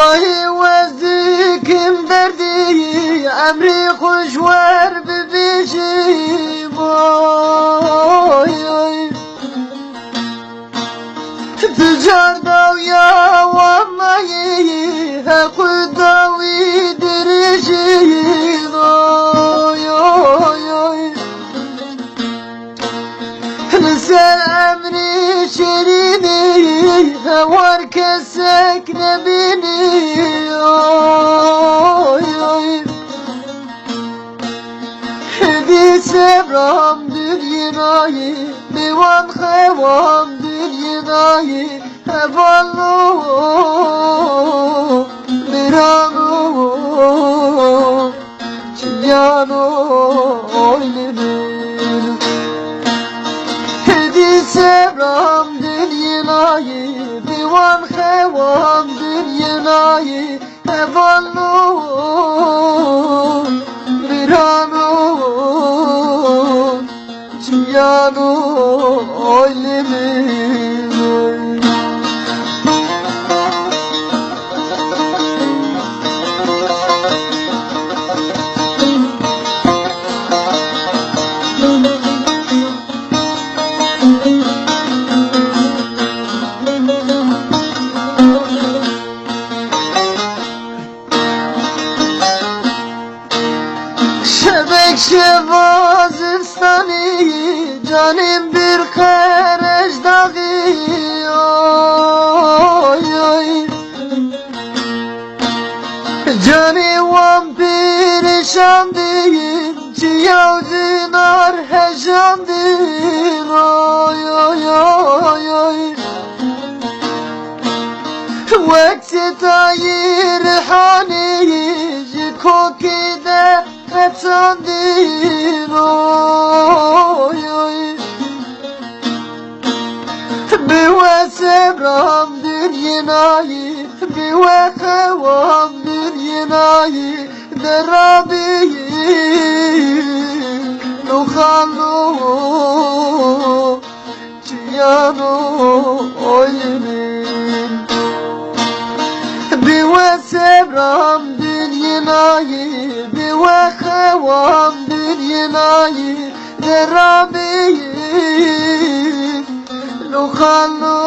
گاهی وزدکم دردی امری خوشور ببیشیم تجار داویا وامایی حق داوی درشیم نسر امری شیرینی هوار کسک نبینی هدی سبرام دنیایی میوان خوام دنیایی هوالو میرانو چیانو oylenin هدی سبرام دنیایی دیوان خوام دنیایی هوالو میرانو چیانو oylenin Şebek şevazistani canım bir kereç dağı Canım vampir şandin Ciyav dinar heşandin Vakti tayir hani Jikoki de Kaçandin Biwe sebram dünyanayı Biwe khevam dünyanayı Derabiyi Nukhallu Çiyanu oynin Biwe sebram dünyanayı Biwe khevam dünyanayı Derabiyi Nukhallu